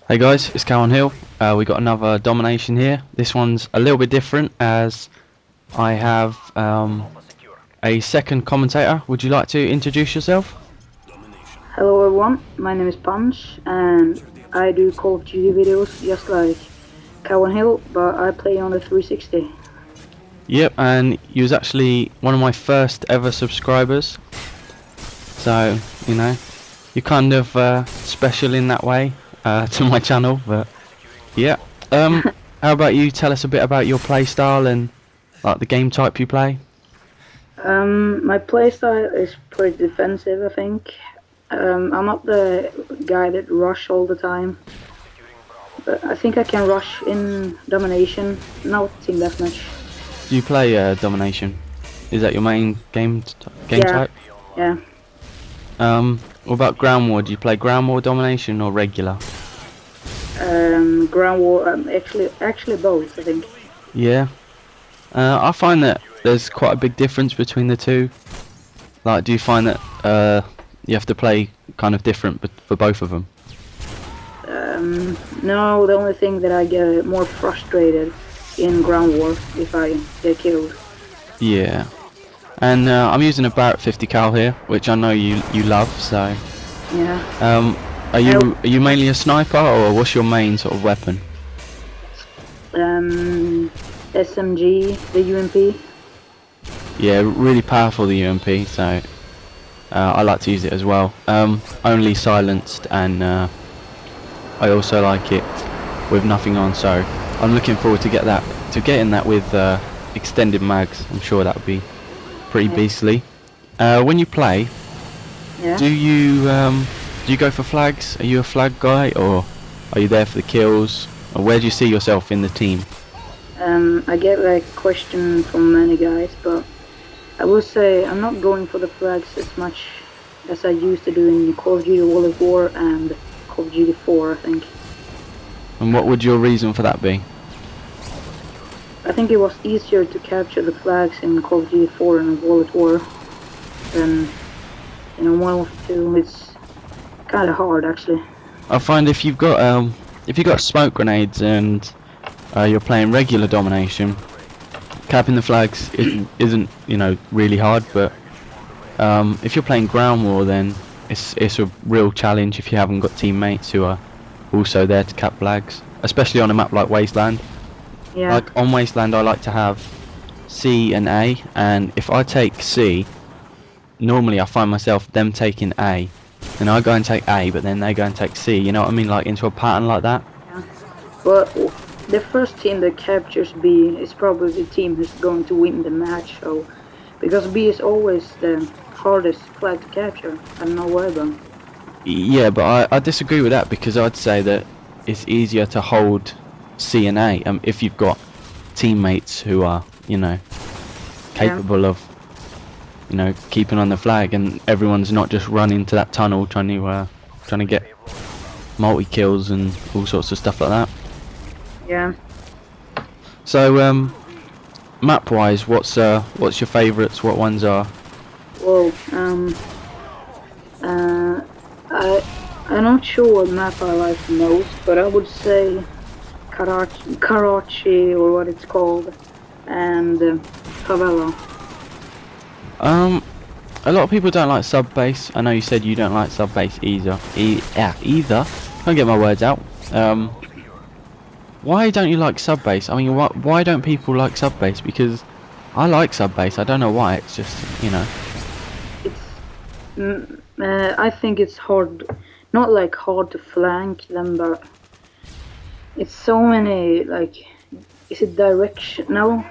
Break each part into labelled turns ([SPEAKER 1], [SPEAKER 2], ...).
[SPEAKER 1] Hey guys, it's Cowan Hill. We got another Domination here. This one's a little bit different as I have a second commentator. Would you like to introduce yourself?
[SPEAKER 2] Hello everyone, my name is Punch and I do Call of Duty videos just like Cowan Hill, but I play on the 360.
[SPEAKER 1] Yep, and you was actually one of my first ever subscribers. So, you know, you're kind of special in that way to my channel, but yeah. How about you tell us a bit about your play style and like the game type you play?
[SPEAKER 2] My playstyle is pretty defensive, I think. I'm not the guy that rush all the time, but I think I can rush in Domination, not Team Deathmatch.
[SPEAKER 1] Do you play Domination? Is that your main game type?
[SPEAKER 2] Yeah.
[SPEAKER 1] What about Ground War? Do you play Ground War, Domination, or regular?
[SPEAKER 2] Ground War, actually both, I think.
[SPEAKER 1] Yeah. I find that there's quite a big difference between the two. Like, do you find that you have to play kind of different for both of them?
[SPEAKER 2] No, the only thing that I get more frustrated in Ground War if I get killed.
[SPEAKER 1] Yeah. And I'm using a Barrett 50 cal here, which I know you love. So.
[SPEAKER 2] Yeah.
[SPEAKER 1] Are you mainly a sniper, or what's your main sort of weapon?
[SPEAKER 2] SMG, the UMP.
[SPEAKER 1] Yeah, really powerful, the UMP. So I like to use it as well. Only silenced, and I also like it with nothing on. So I'm looking forward to getting that with extended mags. I'm sure that would be pretty beastly. When you play, do you go for flags? Are you a flag guy, or are you there for the kills? Or where do you see yourself in the team?
[SPEAKER 2] I get that question from many guys, but I will say I'm not going for the flags as much as I used to do in Call of Duty World at War and Call of Duty 4, I think.
[SPEAKER 1] And what would your reason for that be?
[SPEAKER 2] I think it was easier to capture the flags in Call of Duty 4 and World at War than World War 2. It's kind of hard, actually.
[SPEAKER 1] I find if you've got smoke grenades and you're playing regular Domination, capping the flags isn't really hard. But if you're playing Ground War, then it's a real challenge if you haven't got teammates who are also there to cap flags, especially on a map like Wasteland.
[SPEAKER 2] Yeah.
[SPEAKER 1] Like on Wasteland, I like to have C and A, and if I take C, normally I find myself them taking A, and I go and take A, but then they go and take C. You know what I mean? Like into a pattern like that.
[SPEAKER 2] Yeah. Well, the first team that captures B is probably the team who's going to win the match. So, because B is always the hardest flag to capture. I don't know why though.
[SPEAKER 1] Yeah, but I disagree with that, because I'd say that it's easier to hold C and A if you've got teammates who are capable of keeping on the flag, and everyone's not just running to that tunnel trying to get multi kills and all sorts of stuff like that.
[SPEAKER 2] Yeah.
[SPEAKER 1] So map wise, what's your favourites? What ones are?
[SPEAKER 2] Well, I'm not sure what map I like the most, but I would say Karachi, or what it's called, and Favela.
[SPEAKER 1] A lot of people don't like sub base. I know you said you don't like sub base either. Either. Can't get my words out. Why don't you like sub base? I mean, why don't people like sub base? Because I like sub base. I don't know why. It's just
[SPEAKER 2] I think it's hard, not like hard to flank them, but it's so many is it direction? No,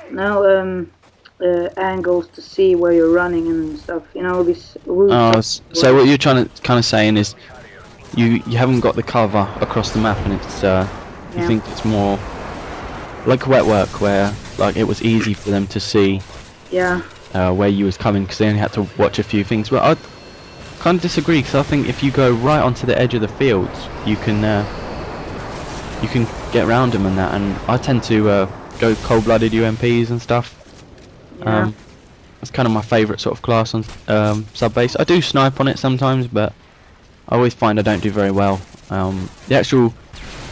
[SPEAKER 2] angles to see where you're running and stuff. This route.
[SPEAKER 1] Oh, so what you're trying to kind of saying is you haven't got the cover across the map, and it's you think it's more like wet work, where like it was easy for them to see where you was coming, because they only had to watch a few things. But I kind of disagree, because I think if you go right onto the edge of the field, you can get around them and that. And I tend to go cold-blooded UMPs and stuff.
[SPEAKER 2] Yeah.
[SPEAKER 1] That's kind of my favourite sort of class on sub base. I do snipe on it sometimes, but I always find I don't do very well. The actual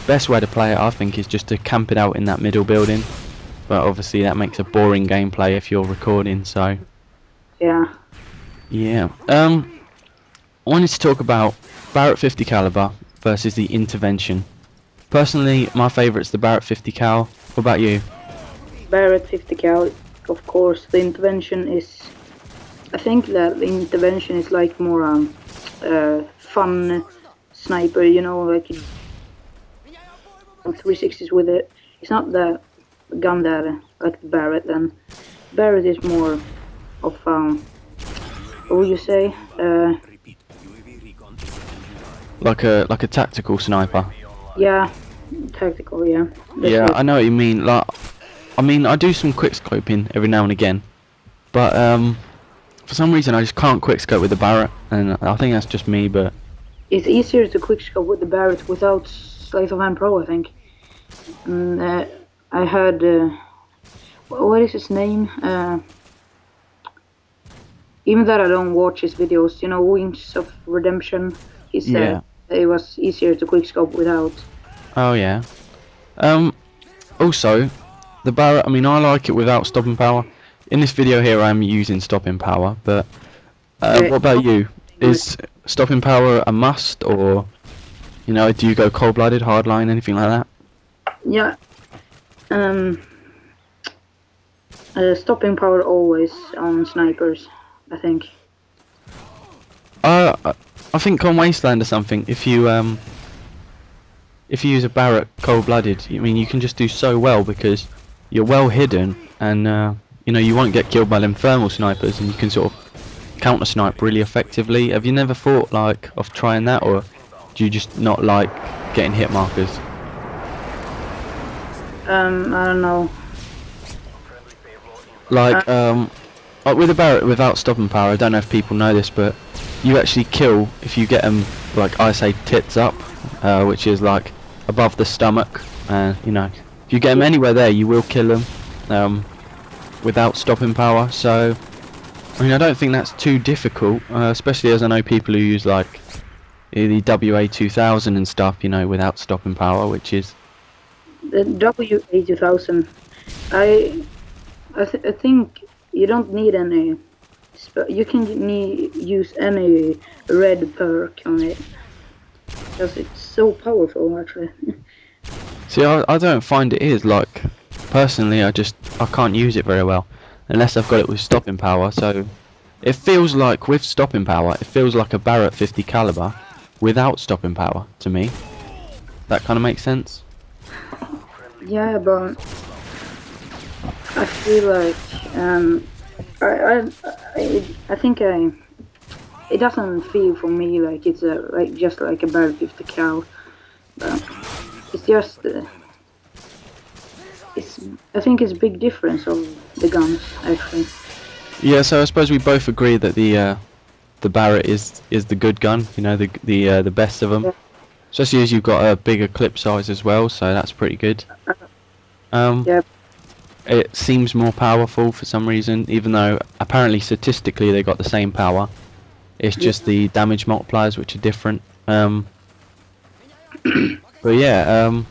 [SPEAKER 1] best way to play it, I think, is just to camp it out in that middle building. But obviously that makes a boring gameplay if you're recording. So
[SPEAKER 2] Yeah.
[SPEAKER 1] yeah. I wanted to talk about Barrett 50 caliber versus the intervention. Personally, my favourite's the Barrett 50 cal. What about you?
[SPEAKER 2] Barrett 50 cal, of course. The intervention is. I think that the intervention is like more fun sniper, you know, like 360s with it. It's not the gun that like the Barrett. Then Barrett is more of what would you say?
[SPEAKER 1] Like a tactical sniper.
[SPEAKER 2] Yeah, tactical. Yeah. That's
[SPEAKER 1] Yeah,
[SPEAKER 2] it.
[SPEAKER 1] I know what you mean. Like, I mean, I do some quick scoping every now and again, but for some reason I just can't quick scope with the Barrett, and I think that's just me. But
[SPEAKER 2] It's easier to quickscope with the Barrett without Sleight of Hand Pro, I think. And, I heard, what is his name? Even that I don't watch his videos, you know, Wings of Redemption, he said it was easier to quickscope without.
[SPEAKER 1] oh yeah. Also, the Barrett. I mean, I like it without stopping power. In this video here, I'm using stopping power. But what about you? Is stopping power a must, or you know, do you go cold-blooded, hardline, anything like that?
[SPEAKER 2] Yeah. Stopping power always on snipers, I think.
[SPEAKER 1] I think on Wasteland or something, if you use a Barrett cold-blooded, I mean, you can just do so well because you're well hidden, and you know, you won't get killed by them thermal snipers, and you can sort of counter snipe really effectively. Have you never thought like of trying that, or do you just not like getting hit markers?
[SPEAKER 2] I don't know.
[SPEAKER 1] Like with a Barrett without stopping power, I don't know if people know this, but you actually kill if you get them, like I say, tits up, which is like above the stomach. You know, if you get them anywhere there, you will kill them without stopping power. So, I mean, I don't think that's too difficult, especially as I know people who use like the WA2000 and stuff, you know, without stopping power, which is
[SPEAKER 2] The WA2000, I think you don't need any. You can use any red perk on it because it's so powerful, actually.
[SPEAKER 1] See, I don't find it is, like, personally, I can't use it very well unless I've got it with stopping power. So it feels like with stopping power, it feels like a Barrett 50 caliber without stopping power to me. That kind of makes sense.
[SPEAKER 2] Yeah, but I feel like I think it doesn't feel for me like it's just like a Barrett 50 cal, but it's just I think it's a big difference of the guns actually.
[SPEAKER 1] Yeah, so I suppose we both agree that the Barrett is the good gun, you know, the best of them.
[SPEAKER 2] Yeah.
[SPEAKER 1] Especially as you've got a bigger clip size as well, so that's pretty good.
[SPEAKER 2] Yeah.
[SPEAKER 1] It seems more powerful for some reason, even though apparently statistically they got the same power. It's just the damage multipliers which are different. But yeah,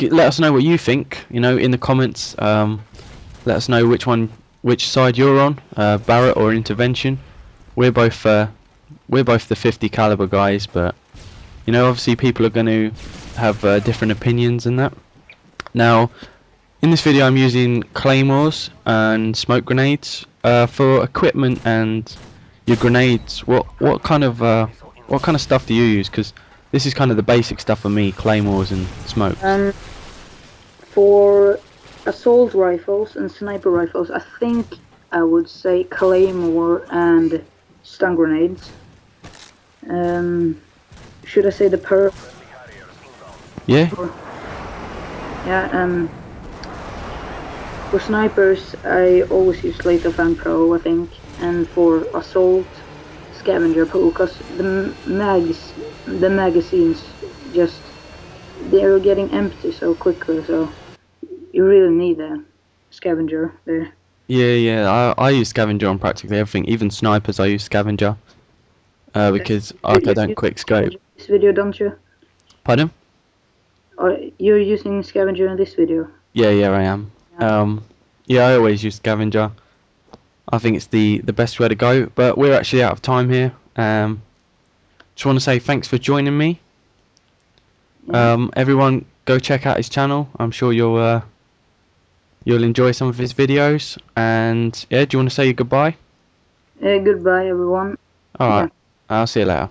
[SPEAKER 1] let us know what you think. You know, in the comments. Let us know which side you're on, Barrett or intervention. We're both the 50 caliber guys, but you know, obviously people are going to have different opinions in that. Now, in this video, I'm using claymores and smoke grenades for equipment and your grenades. What kind of stuff do you use? Because this is kind of the basic stuff for me: claymores and smokes.
[SPEAKER 2] For assault rifles and sniper rifles, I think I would say claymore and stun grenades. Should I say the perk?
[SPEAKER 1] Yeah.
[SPEAKER 2] Yeah. For snipers, I always use Sleight of Hand Pro, I think, and for assault, Scavenger Pro, because the magazines just they're getting empty so quickly, so you really need a Scavenger there.
[SPEAKER 1] Yeah. I use scavenger on practically everything, even snipers. I use scavenger because I don't quick scope.
[SPEAKER 2] This video, don't you?
[SPEAKER 1] Pardon?
[SPEAKER 2] you're using scavenger in this video?
[SPEAKER 1] Yeah, I am.
[SPEAKER 2] Yeah.
[SPEAKER 1] Yeah, I always use scavenger. I think it's the best way to go. But we're actually out of time here. Just want to say thanks for joining me.
[SPEAKER 2] Yeah.
[SPEAKER 1] Everyone, go check out his channel. I'm sure you'll enjoy some of his videos. And yeah, do you want to say goodbye?
[SPEAKER 2] Goodbye, everyone.
[SPEAKER 1] All
[SPEAKER 2] Yeah.
[SPEAKER 1] right, I'll see you later.